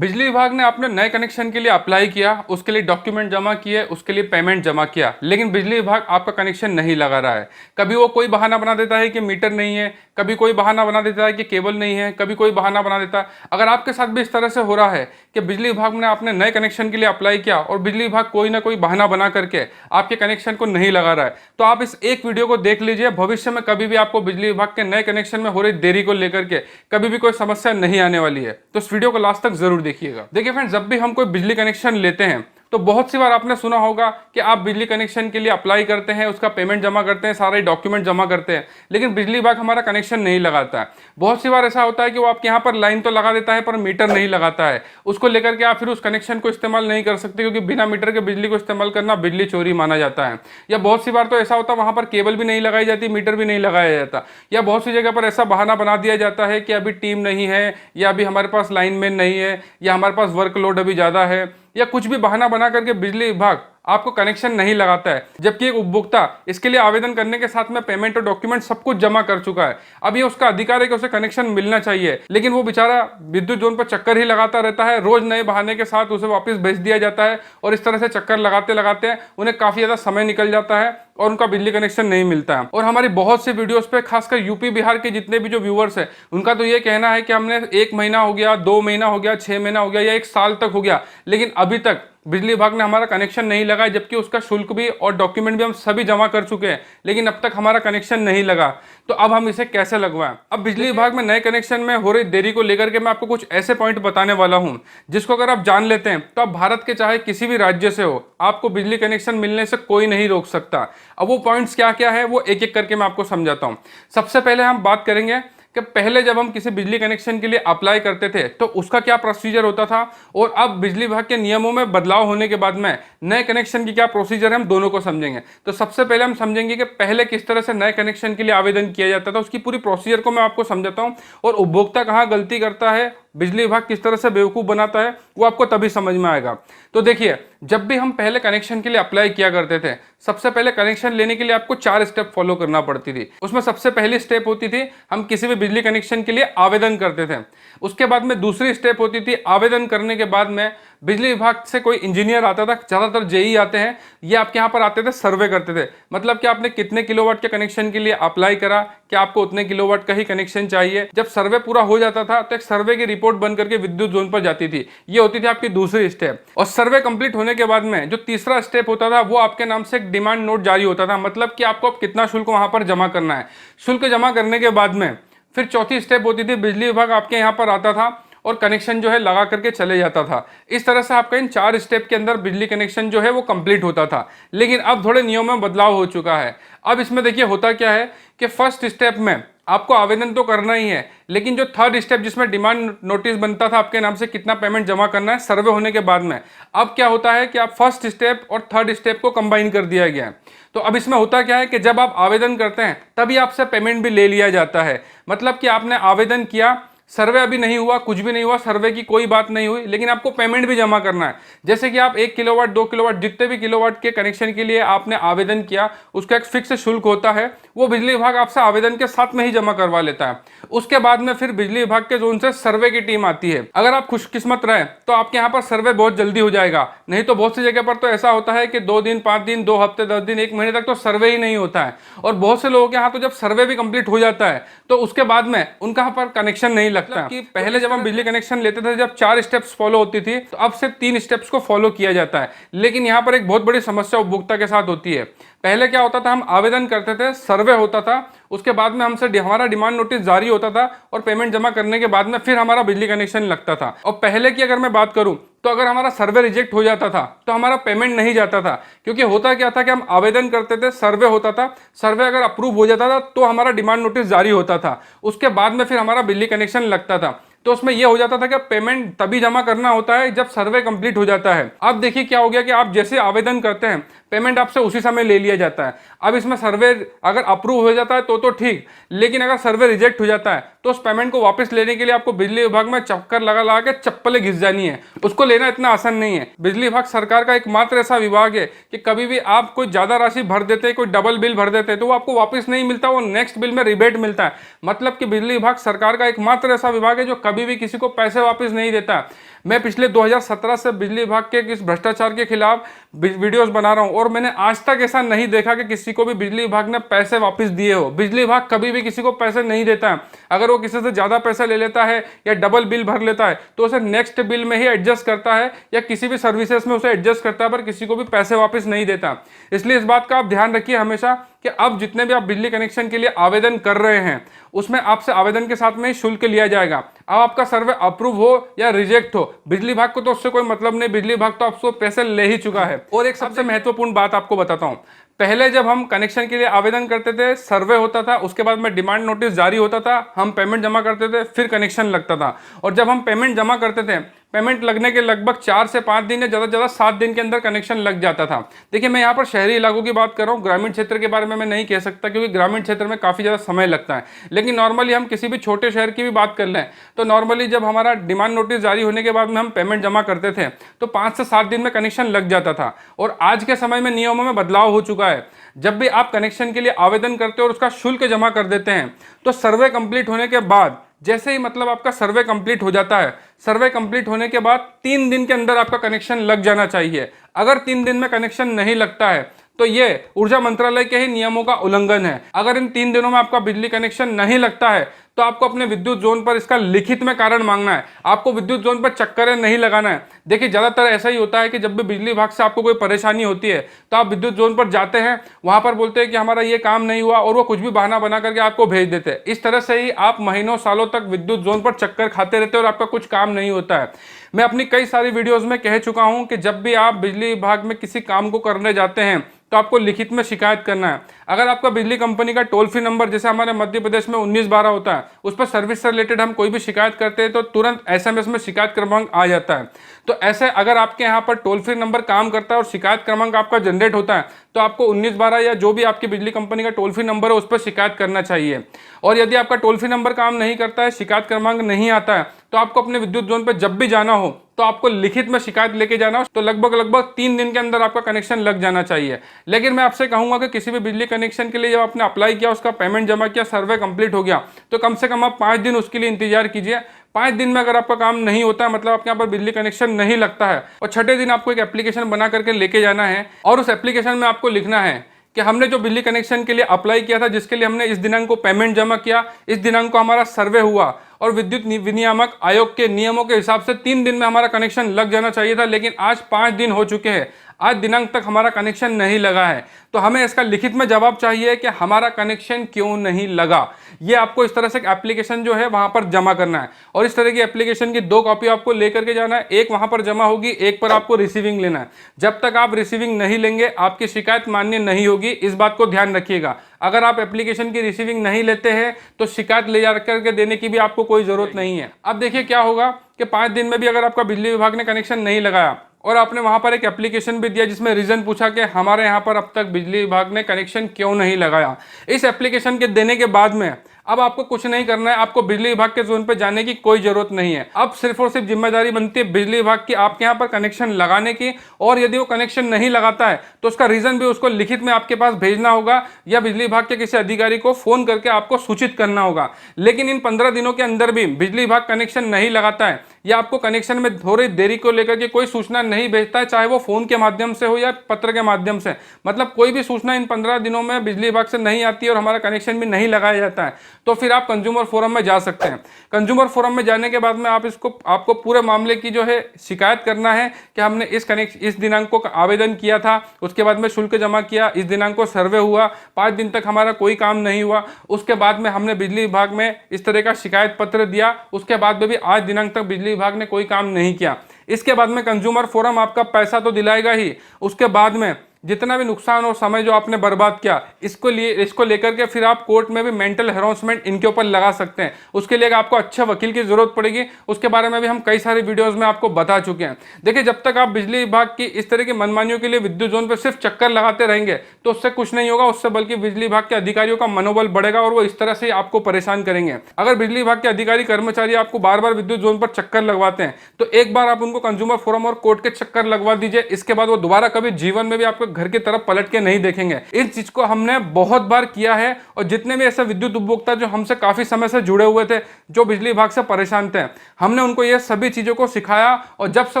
बिजली विभाग ने आपने नए कनेक्शन के लिए अप्लाई किया, उसके लिए डॉक्यूमेंट जमा किए, उसके लिए पेमेंट जमा किया, लेकिन बिजली विभाग आपका कनेक्शन नहीं लगा रहा है। कभी वो कोई बहाना बना देता है कि मीटर नहीं है, कभी कोई बहाना बना देता है कि केबल नहीं है, कभी कोई बहाना बना देता है। अगर आपके साथ भी इस तरह से हो रहा है कि बिजली विभाग ने आपने नए कनेक्शन के लिए अप्लाई किया और बिजली विभाग कोई ना कोई बहाना बना करके आपके कनेक्शन को नहीं लगा रहा है, तो आप इस एक वीडियो को देख लीजिए। भविष्य में कभी भी आपको बिजली विभाग के नए कनेक्शन में हो रही देरी को लेकर के कभी भी कोई समस्या नहीं आने वाली है। तो इस वीडियो को लास्ट तक जरूर देखिएगा। देखिए फ्रेंड्स, जब भी हम कोई बिजली कनेक्शन लेते हैं तो बहुत सी बार आपने सुना होगा कि आप बिजली कनेक्शन के लिए अप्लाई करते हैं, उसका पेमेंट जमा करते हैं, सारे डॉक्यूमेंट जमा करते हैं, लेकिन बिजली विभाग हमारा कनेक्शन नहीं लगाता है। बहुत सी बार ऐसा होता है कि वो आपके यहाँ पर लाइन तो लगा देता है पर मीटर नहीं लगाता है। उसको लेकर के आप फिर उस कनेक्शन को इस्तेमाल नहीं कर सकते, क्योंकि बिना मीटर के बिजली को इस्तेमाल करना बिजली चोरी माना जाता है। या बहुत सी बार तो ऐसा होता है वहां पर केबल भी नहीं लगाई जाती, मीटर भी नहीं लगाया जाता। या बहुत सी जगह पर ऐसा बहाना बना दिया जाता है कि अभी टीम नहीं है, या अभी हमारे पास लाइनमैन नहीं है, या हमारे पास वर्कलोड अभी ज़्यादा है, या कुछ भी बहाना बना करके बिजली विभाग आपको कनेक्शन नहीं लगाता है। जबकि एक उपभोक्ता इसके लिए आवेदन करने के साथ में पेमेंट और डॉक्यूमेंट सब कुछ जमा कर चुका है। अब ये उसका अधिकार है कि उसे कनेक्शन मिलना चाहिए, लेकिन वो बेचारा विद्युत जोन पर चक्कर ही लगाता रहता है। रोज नए बहाने के साथ उसे वापस भेज दिया जाता है और इस तरह से चक्कर लगाते लगाते उन्हें काफी ज्यादा समय निकल जाता है और उनका बिजली कनेक्शन नहीं मिलता है। और हमारी बहुत सी वीडियोस पे, खासकर यूपी बिहार के जितने भी जो व्यूअर्स हैं, उनका तो ये कहना है कि हमने 1 महीना हो गया, 2 महीना हो गया, 6 महीना हो गया या 1 साल तक हो गया, लेकिन अभी तक बिजली विभाग ने हमारा कनेक्शन नहीं लगाया। जबकि उसका शुल्क भी और डॉक्यूमेंट भी हम सभी जमा कर चुके हैं, लेकिन अब तक हमारा कनेक्शन नहीं लगा। तो अब हम इसे कैसे लगवाएं? अब बिजली विभाग में नए कनेक्शन में हो रही देरी को लेकर के मैं आपको कुछ ऐसे पॉइंट बताने वाला हूं, जिसको अगर आप जान लेते हैं तो आप भारत के चाहे किसी भी राज्य से हो, आपको बिजली कनेक्शन मिलने से कोई नहीं रोक सकता। अब वो पॉइंट्स क्या क्या है वो एक एक करके मैं आपको समझाता हूं। सबसे पहले हम बात करेंगे कि पहले जब हम किसी बिजली कनेक्शन के लिए अप्लाई करते थे तो उसका क्या प्रोसीजर होता था, और अब बिजली विभाग के नियमों में बदलाव होने के बाद में नए कनेक्शन की क्या प्रोसीजर है, हम दोनों को समझेंगे। तो सबसे पहले हम समझेंगे कि पहले किस तरह से नए कनेक्शन के लिए आवेदन किया जाता था, उसकी पूरी प्रोसीजर को मैं आपको समझाता हूं। और उपभोक्ता कहाँ गलती करता है, बिजली विभाग किस तरह से बेवकूफ़ बनाता है, वो आपको तभी समझ में आएगा। तो देखिए, जब भी हम पहले कनेक्शन के लिए अप्लाई किया करते थे, सबसे पहले कनेक्शन लेने के लिए आपको 4 स्टेप फॉलो करना पड़ती थी। उसमें सबसे पहली स्टेप होती थी हम किसी भी बिजली कनेक्शन के लिए आवेदन करते थे। उसके बाद में दूसरी स्टेप होती थी आवेदन करने के बाद में बिजली विभाग से कोई इंजीनियर आता था, ज़्यादातर जेई आते हैं, ये आपके यहाँ पर आते थे, सर्वे करते थे। मतलब कि आपने कितने किलोवाट के कनेक्शन के लिए अप्लाई करा, क्या आपको उतने किलोवाट का ही कनेक्शन चाहिए। जब सर्वे पूरा हो जाता था तो एक सर्वे की रिपोर्ट बन करके विद्युत जोन पर जाती थी। ये होती थी आपकी दूसरी स्टेप। और सर्वे कंप्लीट होने के बाद में जो तीसरा स्टेप होता था वो आपके नाम से एक डिमांड नोट जारी होता था। मतलब कि आपको अब कितना शुल्क वहां पर जमा करना है। शुल्क जमा करने के बाद में फिर चौथी स्टेप होती थी, बिजली विभाग आपके यहाँ पर आता था और कनेक्शन जो है लगा करके चले जाता था। इस तरह से आपका इन 4 स्टेप के अंदर बिजली कनेक्शन जो है वो कंप्लीट होता था। लेकिन अब थोड़े नियमों में बदलाव हो चुका है। अब इसमें देखिए होता क्या है कि फर्स्ट स्टेप में आपको आवेदन तो करना ही है, लेकिन जो थर्ड स्टेप जिसमें डिमांड नोटिस बनता था आपके नाम से, कितना पेमेंट जमा करना है सर्वे होने के बाद में, अब क्या होता है कि आप फर्स्ट स्टेप और थर्ड स्टेप को कंबाइन कर दिया गया है। तो अब इसमें होता क्या है कि जब आप आवेदन करते हैं तभी आपसे पेमेंट भी ले लिया जाता है। मतलब कि आपने आवेदन किया, सर्वे अभी नहीं हुआ, कुछ भी नहीं हुआ, सर्वे की कोई बात नहीं हुई, लेकिन आपको पेमेंट भी जमा करना है। जैसे कि आप 1 किलोवाट, 2 किलोवाट, जितने भी किलोवाट के कनेक्शन के लिए आपने आवेदन किया, उसका एक फिक्स शुल्क होता है, वो बिजली विभाग आपसे आवेदन के साथ में ही जमा करवा लेता है। उसके बाद में फिर बिजली विभाग के जोन से सर्वे की टीम आती है। अगर आप खुशकिस्मत रहे तो आपके यहाँ पर सर्वे बहुत जल्दी हो जाएगा, नहीं तो बहुत सी जगह पर तो ऐसा होता है कि 2 दिन, 5 दिन, 2 हफ्ते, 10 दिन, 1 महीने तक तो सर्वे ही नहीं होता है। और बहुत से लोगों के यहाँ तो जब सर्वे भी कंप्लीट हो जाता है तो उसके बाद में उनका यहाँ पर कनेक्शन नहीं लगता। कि पहले जब हम बिजली कनेक्शन लेते थे, जब 4 स्टेप्स फॉलो होती थी, तो अब सिर्फ 3 स्टेप्स को फॉलो किया जाता है। लेकिन यहाँ पर एक बहुत बड़ी समस्या उपभोक्ता के साथ होती है। पहले क्या होता था, हम आवेदन करते थे, सर्वे होता था, उसके बाद में हमसे हमारा डिमांड नोटिस जारी होता था और पेमेंट जमा करने के बाद में फिर हमारा बिजली कनेक्शन लगता था। और पहले की अगर मैं बात करूं तो अगर हमारा सर्वे रिजेक्ट हो जाता था तो हमारा पेमेंट नहीं जाता था। क्योंकि होता क्या था कि हम आवेदन करते थे, सर्वे होता था, सर्वे अगर अप्रूव हो जाता था तो हमारा डिमांड नोटिस जारी होता था, उसके बाद में फिर हमारा बिजली कनेक्शन लगता था। तो उसमें यह हो जाता था कि पेमेंट तभी जमा करना होता है जब सर्वे कंप्लीट हो जाता है। अब देखिए क्या हो गया कि आप जैसे आवेदन करते हैं, पेमेंट आपसे उसी समय ले लिया जाता है। अब इसमें सर्वे अगर अप्रूव हो जाता है तो ठीक, लेकिन अगर सर्वे रिजेक्ट हो जाता है तो उस पेमेंट को वापस लेने के लिए आपको बिजली विभाग में चक्कर लगा लगा के चप्पलें घिस जानी है। उसको लेना इतना आसान नहीं है। बिजली विभाग सरकार का एकमात्र ऐसा विभाग है कि कभी भी आप कोई ज्यादा राशि भर देते हैं, कोई डबल बिल भर देते हैं, तो वो आपको वापस नहीं मिलता, वो नेक्स्ट बिल में रिबेट मिलता है। मतलब कि बिजली विभाग सरकार का एकमात्र ऐसा विभाग है जो कभी भी किसी को पैसे वापस नहीं देता। मैं पिछले 2017 से बिजली विभाग के इस भ्रष्टाचार के खिलाफ वीडियोस बना रहा हूं और मैंने आज तक ऐसा नहीं देखा कि किसी को भी बिजली विभाग ने पैसे वापस दिए हो। बिजली विभाग कभी भी किसी को पैसे नहीं देता है। अगर वो किसी से ज़्यादा पैसा ले लेता है या डबल बिल भर लेता है तो उसे नेक्स्ट बिल में ही एडजस्ट करता है या किसी भी सर्विसेज में उसे एडजस्ट करता है, पर किसी को भी पैसे वापस नहीं देता। इसलिए इस बात का आप ध्यान रखिए हमेशा कि अब जितने भी आप बिजली कनेक्शन के लिए आवेदन कर रहे हैं उसमें आपसे आवेदन के साथ में ही शुल्क लिया जाएगा। अब आपका सर्वे अप्रूव हो या रिजेक्ट हो, बिजली विभाग को तो उससे कोई मतलब नहीं, बिजली विभाग तो आपसे पैसे ले ही चुका है। और एक सबसे महत्वपूर्ण बात आपको बताता हूं, पहले जब हम कनेक्शन के लिए आवेदन करते थे सर्वे होता था, उसके बाद में डिमांड नोटिस जारी होता था, हम पेमेंट जमा करते थे, फिर कनेक्शन लगता था। और जब हम पेमेंट जमा करते थे, पेमेंट लगने के लगभग 4 से 5 दिन या ज़्यादा से ज़्यादा 7 दिन के अंदर कनेक्शन लग जाता था। देखिए मैं यहाँ पर शहरी इलाकों की बात कर रहा हूँ, ग्रामीण क्षेत्र के बारे में मैं नहीं कह सकता क्योंकि ग्रामीण क्षेत्र में काफ़ी ज़्यादा समय लगता है। लेकिन नॉर्मली हम किसी भी छोटे शहर की भी बात कर लें तो नॉर्मली जब हमारा डिमांड नोटिस जारी होने के बाद में हम पेमेंट जमा करते थे तो 5 से 7 दिन में कनेक्शन लग जाता था। और आज के समय में नियमों में बदलाव हो चुका है। जब भी आप कनेक्शन के लिए आवेदन करते हो और उसका शुल्क जमा कर देते हैं तो सर्वे कंप्लीट होने के बाद जैसे ही मतलब आपका सर्वे कंप्लीट हो जाता है, सर्वे कंप्लीट होने के बाद 3 दिन के अंदर आपका कनेक्शन लग जाना चाहिए। अगर 3 दिन में कनेक्शन नहीं लगता है तो ये ऊर्जा मंत्रालय के ही नियमों का उल्लंघन है। अगर इन 3 दिनों में आपका बिजली कनेक्शन नहीं लगता है तो आपको अपने विद्युत जोन पर इसका लिखित में कारण मांगना है। आपको विद्युत जोन पर चक्करें नहीं लगाना है। देखिए ज़्यादातर ऐसा ही होता है कि जब भी बिजली विभाग से आपको कोई परेशानी होती है तो आप विद्युत जोन पर जाते हैं, वहां पर बोलते हैं कि हमारा ये काम नहीं हुआ और वो कुछ भी बहाना बना करके आपको भेज देते हैं। इस तरह से ही आप महीनों सालों तक विद्युत जोन पर चक्कर खाते रहते हैं और आपका कुछ काम नहीं होता है। मैं अपनी कई सारी वीडियोज़ में कह चुका हूँ कि जब भी आप बिजली विभाग में किसी काम को करने जाते हैं तो आपको लिखित में शिकायत करना है। अगर आपका बिजली कंपनी का टोल फ्री नंबर जैसे हमारे मध्य प्रदेश में 1912 होता है, उस पर सर्विस से रिलेटेड हम कोई भी शिकायत करते हैं तो तुरंत एसएमएस में शिकायत क्रमांक आ जाता है। तो ऐसे अगर आपके यहाँ पर टोल फ्री नंबर काम करता है और शिकायत क्रमांक आपका जनरेट होता है तो आपको 1912 या जो भी आपकी बिजली कंपनी का टोल फ्री नंबर है उस पर शिकायत करना चाहिए। और यदि आपका टोल फ्री नंबर काम नहीं करता है, शिकायत क्रमांक नहीं आता है, तो आपको अपने विद्युत जोन पर जब भी जाना हो तो आपको लिखित में शिकायत लेके जाना हो, तो लगभग 3 दिन के अंदर आपका कनेक्शन लग जाना चाहिए। लेकिन मैं आपसे कहूंगा कि किसी भी बिजली कनेक्शन के लिए जब आपने अप्लाई किया, उसका पेमेंट जमा किया, सर्वे कंप्लीट हो गया तो कम से कम आप 5 दिन उसके लिए इंतजार कीजिए। 5 दिन में अगर आपका काम नहीं होता है, मतलब आपके यहाँ पर बिजली कनेक्शन नहीं लगता है, और छठे दिन आपको एक एप्लीकेशन बना करके लेके जाना है और उस एप्लीकेशन में आपको लिखना है कि हमने जो बिजली कनेक्शन के लिए अप्लाई किया था, जिसके लिए हमने इस दिनांक को पेमेंट जमा किया, इस दिनांक को हमारा सर्वे हुआ और विद्युत विनियामक आयोग के नियमों के हिसाब से 3 दिन में हमारा कनेक्शन लग जाना चाहिए था, लेकिन आज 5 दिन हो चुके हैं, आज दिनांक तक हमारा कनेक्शन नहीं लगा है। तो हमें इसका लिखित में जवाब चाहिए कि हमारा कनेक्शन क्यों नहीं लगा। ये आपको इस तरह से एप्लीकेशन जो है वहां पर जमा करना है और इस तरह की एप्लीकेशन की 2 कॉपी आपको लेकर के जाना है। एक वहां पर जमा होगी, एक पर आपको रिसीविंग लेना है। जब तक आप रिसीविंग नहीं लेंगे आपकी शिकायत मान्य नहीं होगी, इस बात को ध्यान रखिएगा। अगर आप एप्लीकेशन की रिसीविंग नहीं लेते हैं तो शिकायत ले जा करके देने की भी आपको कोई जरूरत नहीं है। अब देखिए क्या होगा कि 5 दिन में भी अगर आपका बिजली विभाग ने कनेक्शन नहीं लगाया और आपने वहां पर एक एप्लीकेशन भी दिया जिसमें रीजन पूछा कि हमारे यहाँ पर अब तक बिजली विभाग ने कनेक्शन क्यों नहीं लगाया, इस एप्लीकेशन के देने के बाद में अब आपको कुछ नहीं करना है, आपको बिजली विभाग के जोन पे जाने की कोई जरूरत नहीं है। अब सिर्फ और सिर्फ जिम्मेदारी बनती है बिजली विभाग की आपके यहाँ पर कनेक्शन लगाने की, और यदि वो कनेक्शन नहीं लगाता है तो उसका रीजन भी उसको लिखित में आपके पास भेजना होगा या बिजली विभाग के किसी अधिकारी को फोन करके आपको सूचित करना होगा। लेकिन इन 15 दिनों के अंदर भी बिजली विभाग कनेक्शन नहीं लगाता है या आपको कनेक्शन में थोड़ी देरी को लेकर के कोई सूचना नहीं भेजता है, चाहे वो फोन के माध्यम से हो या पत्र के माध्यम से, मतलब कोई भी सूचना इन 15 दिनों में बिजली विभाग से नहीं आती है और हमारा कनेक्शन भी नहीं लगाया जाता है, तो फिर आप कंज्यूमर फोरम में जा सकते हैं। कंज्यूमर फोरम में जाने के बाद में आपको पूरे मामले की जो है शिकायत करना है कि हमने इस दिनांक को आवेदन किया था, उसके बाद में शुल्क जमा किया, इस दिनांक को सर्वे हुआ, 5 दिन तक हमारा कोई काम नहीं हुआ, उसके बाद में हमने बिजली विभाग में इस तरह का शिकायत पत्र दिया, उसके बाद में भी आज दिनांक तक बिजली विभाग ने कोई काम नहीं किया। इसके बाद में कंज्यूमर फोरम आपका पैसा तो दिलाएगा ही, उसके बाद में जितना भी नुकसान और समय जो आपने बर्बाद किया इसको लेकर के फिर आप कोर्ट में भी मेंटल हैरेसमेंट इनके ऊपर लगा सकते हैं। उसके लिए आपको अच्छे वकील की जरूरत पड़ेगी, उसके बारे में भी हम कई सारी वीडियोस में आपको बता चुके हैं। देखिए जब तक आप बिजली विभाग की इस तरह की मनमानियों के लिए विद्युत जोन पर सिर्फ चक्कर लगाते रहेंगे तो उससे कुछ नहीं होगा, उससे बल्कि बिजली विभाग के अधिकारियों का मनोबल बढ़ेगा और वो इस तरह से आपको परेशान करेंगे। अगर बिजली विभाग के अधिकारी कर्मचारी आपको बार बार विद्युत जोन पर चक्कर लगवाते हैं तो एक बार आप उनको कंज्यूमर फोरम और कोर्ट के चक्कर लगवा दीजिए, इसके बाद वो दोबारा कभी जीवन में भी आपको घर की तरफ पलट के नहीं देखेंगे। इस चीज को हमने बहुत बार किया है और जितने भी ऐसे विद्युत उपभोक्ता जो हमसे काफी समय से जुड़े हुए थे, जो बिजली विभाग से परेशान थे, हमने उनको ये सभी चीजों को सिखाया। और जब से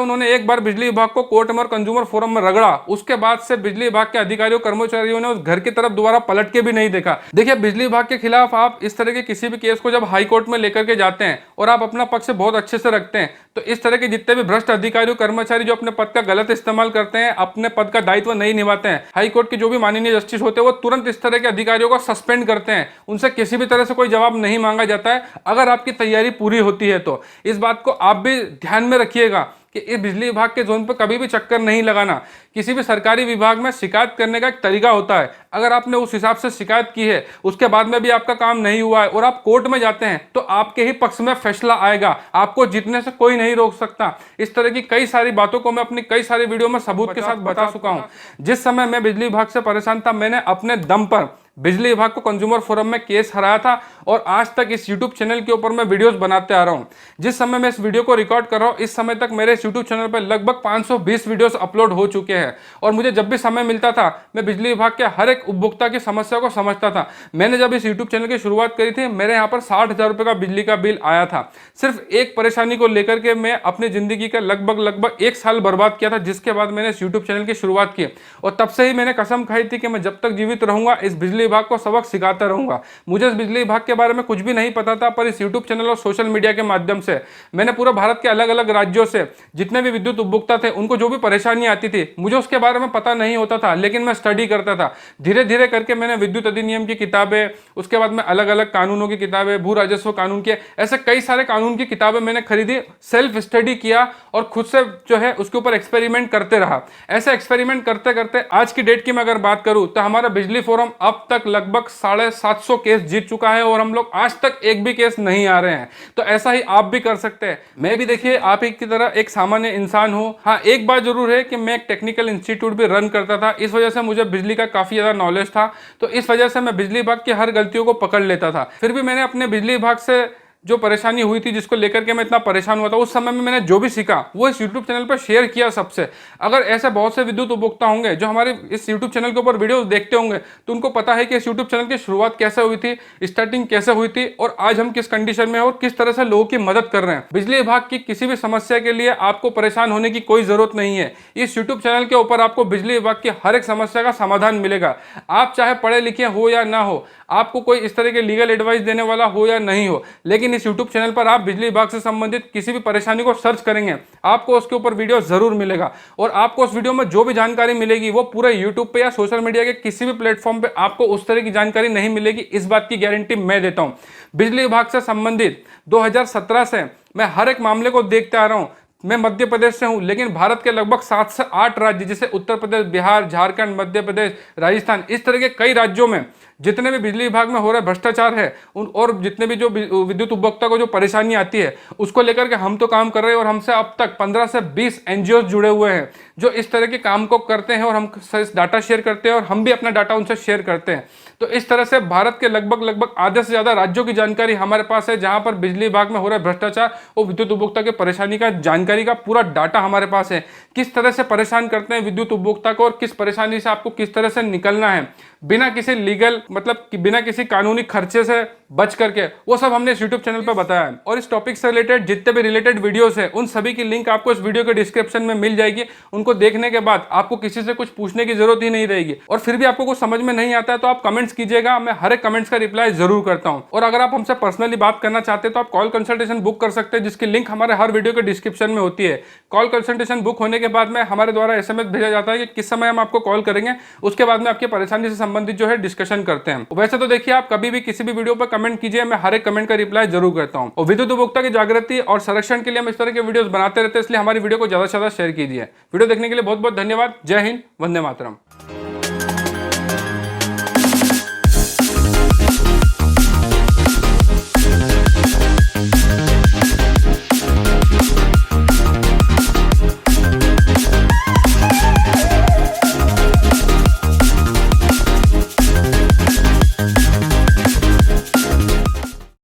उन्होंने एक बार बिजली विभाग को कोर्ट में और कंज्यूमर फोरम में रगड़ा, उसके बाद से बिजली विभाग के अधिकारियों कर्मचारियों ने उस घर की तरफ दोबारा पलट के भी नहीं देखा। देखिए, बिजली विभाग के खिलाफ आप इस तरह के किसी भी केस को जब हाई कोर्ट में लेकर के जाते हैं और आप अपना पक्ष बहुत अच्छे से रखते हैं, तो इस तरह के जितने भी भ्रष्ट अधिकारी कर्मचारी जो अपने पद का गलत इस्तेमाल करते हैं, अपने पद का दायित्व नहीं निभाते हैं, हाई कोर्ट के जो भी माननीय जस्टिस होते हैं वो तुरंत इस तरह के अधिकारियों को सस्पेंड करते हैं। उनसे किसी भी तरह से कोई जवाब नहीं मांगा जाता है अगर आपकी तैयारी पूरी होती है तो। इस बात को आप भी ध्यान में रखिएगा कि इस बिजली विभाग के जोन पर कभी भी चक्कर नहीं लगाना। किसी भी सरकारी विभाग में शिकायत करने का एक तरीका होता है। अगर आपने उस हिसाब से शिकायत की है, उसके बाद में भी आपका काम नहीं हुआ है और आप कोर्ट में जाते हैं, तो आपके ही पक्ष में फैसला आएगा, आपको जीतने से कोई नहीं रोक सकता। इस तरह की कई सारी बातों को मैं अपनी कई सारी वीडियो में सबूत के साथ बता चुका हूं। जिस समय मैं बिजली विभाग से परेशान था, मैंने अपने दम पर बिजली विभाग को कंज्यूमर फोरम में केस हराया था और आज तक इस YouTube चैनल के ऊपर मैं वीडियोस बनाते आ रहा हूं। जिस समय मैं इस वीडियो को रिकॉर्ड कर रहा हूं, इस समय तक मेरे इस YouTube चैनल पर लगभग 520 वीडियोस अपलोड हो चुके हैं। और मुझे जब भी समय मिलता था, मैं बिजली विभाग के हर एक उपभोक्ता की समस्या को समझता था। मैंने जब इस YouTube चैनल की शुरुआत करी थी, मेरे यहाँ पर 60,000 रुपये का बिजली का बिल आया था। सिर्फ एक परेशानी को लेकर के मैं अपनी जिंदगी का लगभग 1 साल बर्बाद किया था, जिसके बाद मैंने इस YouTube चैनल की शुरुआत की। और तब से ही मैंने कसम खाई थी कि मैं जब तक जीवित रहूंगा इस बिजली विभाग को सबक सिखाता रहूंगा। मुझे इस बिजली विभाग के बारे में कुछ भी नहीं पता था, पर इस YouTube चैनल और सोशल मीडिया के माध्यम से मैंने पूरे भारत के अलग अलग राज्यों से जितने भी विद्युत उपभोक्ता थे, उनको जो भी परेशानी आती थी, मुझे उसके बारे में पता नहीं होता था, लेकिन मैं स्टडी करता था। धीरे धीरे करके मैंने विद्युत अधिनियम की किताबें, उसके बाद में अलग अलग कानूनों की किताबें, भू राजस्व कानून के, ऐसे कई सारे कानून की किताबें मैंने खरीदी, सेल्फ स्टडी किया और खुद से जो है उसके ऊपर एक्सपेरिमेंट करते रहा। ऐसे एक्सपेरिमेंट करते करते आज की डेट की मैं अगर बात करूं तो हमारा बिजली फोरम अब तक लगभग 750 केस जीत चुका है और हम लोग आज तक एक भी केस नहीं आ रहे हैं। तो ऐसा ही आप भी कर सकते हैं। मैं भी देखिए आप ही की तरह एक सामान्य इंसान हूं। हाँ, एक बात जरूर है कि मैं एक टेक्निकल इंस्टीट्यूट भी रन करता था, इस वजह से मुझे बिजली का काफी ज्यादा नॉलेज था। तो इस वजह से मैं बिजली विभाग की हर गलतियों को पकड़ लेता था। फिर भी मैंने अपने बिजली विभाग से जो परेशानी हुई थी, जिसको लेकर के मैं इतना परेशान हुआ था, उस समय में मैंने जो भी सीखा वो इस YouTube चैनल पर शेयर किया सबसे। अगर ऐसे बहुत से विद्युत उपभोक्ता होंगे जो हमारे इस YouTube चैनल के ऊपर वीडियोस देखते होंगे, तो उनको पता है कि इस YouTube चैनल की शुरुआत कैसे हुई थी, स्टार्टिंग कैसे हुई थी और आज हम किस कंडीशन में हैं और किस तरह से लोगों की मदद कर रहे हैं। बिजली विभाग की किसी भी समस्या के लिए आपको परेशान होने की कोई जरूरत नहीं है। इस YouTube चैनल के ऊपर आपको बिजली विभाग की हर एक समस्या का समाधान मिलेगा। आप चाहे पढ़े लिखे हो या ना हो, आपको कोई इस तरह के लीगल एडवाइस देने वाला हो या नहीं हो, लेकिन इस YouTube चैनल पर आप बिजली विभाग से संबंधित किसी भी परेशानी को सर्च करेंगे, आपको उसके ऊपर वीडियो जरूर मिलेगा। और आपको उस वीडियो में जो भी जानकारी मिलेगी वो पूरे YouTube पे या सोशल मीडिया के किसी भी प्लेटफॉर्म पे आपको उस तरह की जानकारी नहीं मिलेगी। इस बात की गारंटी मैं देता हूं। बिजली विभाग से संबंधित 2017 से मैं हर एक मामले को देखते आ रहा हूं। मैं मध्य प्रदेश से हूं, लेकिन भारत के लगभग 7 से 8 राज्य, जैसे उत्तर प्रदेश, बिहार, झारखंड, मध्य प्रदेश, राजस्थान, इस तरह के कई राज्यों में जितने भी बिजली विभाग में हो रहे भ्रष्टाचार है उन और जितने भी जो विद्युत उपभोक्ता को जो परेशानी आती है, उसको लेकर के हम तो काम कर रहे हैं। और हमसे अब तक 15 से 20 NGOs जुड़े हुए हैं जो इस तरह के काम को करते हैं और हम डाटा शेयर करते हैं और हम भी अपना डाटा उनसे शेयर करते हैं। तो इस तरह से भारत के लगभग आधे से ज्यादा राज्यों की जानकारी हमारे पास है, जहां पर बिजली विभाग में हो रहे भ्रष्टाचार और विद्युत उपभोक्ता की परेशानी का जानकारी का पूरा डाटा हमारे पास है। किस तरह से परेशान करते हैं विद्युत उपभोक्ता को और किस परेशानी से आपको किस तरह से निकलना है बिना किसी लीगल मतलब कि बिना किसी कानूनी खर्चे से बच करके, वो सब हमने इस YouTube चैनल पर बताया है। और इस टॉपिक से रिलेटेड जितने भी रिलेटेड वीडियोस है उन सभी की लिंक आपको इस वीडियो के डिस्क्रिप्शन में मिल जाएगी। उनको देखने के बाद आपको किसी से कुछ पूछने की जरूरत ही नहीं रहेगी। और फिर भी आपको कुछ समझ में नहीं आता है तो आप कमेंट्स कीजिएगा, मैं हर एक कमेंट्स का रिप्लाई जरूर करता हूँ। और अगर आप हमसे पर्सनली बात करना चाहते हैं तो आप कॉल कंसल्टेशन बुक कर सकते हैं, जिसकी लिंक हमारे हर वीडियो के डिस्क्रिप्शन में होती है। कॉल कंसल्टेशन बुक होने के बाद में हमारे द्वारा SMS भेजा जाता है कि किस समय हम आपको कॉल करेंगे। उसके बाद में आपकी परेशानी से संबंधित जो है डिस्कशन करते हैं। वैसे तो देखिए, आप कभी भी किसी भी वीडियो पर कमेंट कीजिए, मैं हर एक कमेंट का रिप्लाई जरूर करता हूं। और विद्युत उपभोक्ता की जागृति और संरक्षण के लिए हम इस तरह के वीडियोस बनाते रहते हैं, इसलिए हमारी वीडियो को ज्यादा से ज्यादा शेयर कीजिए। वीडियो देखने के लिए बहुत बहुत धन्यवाद। जय हिंद, वंदे मातरम।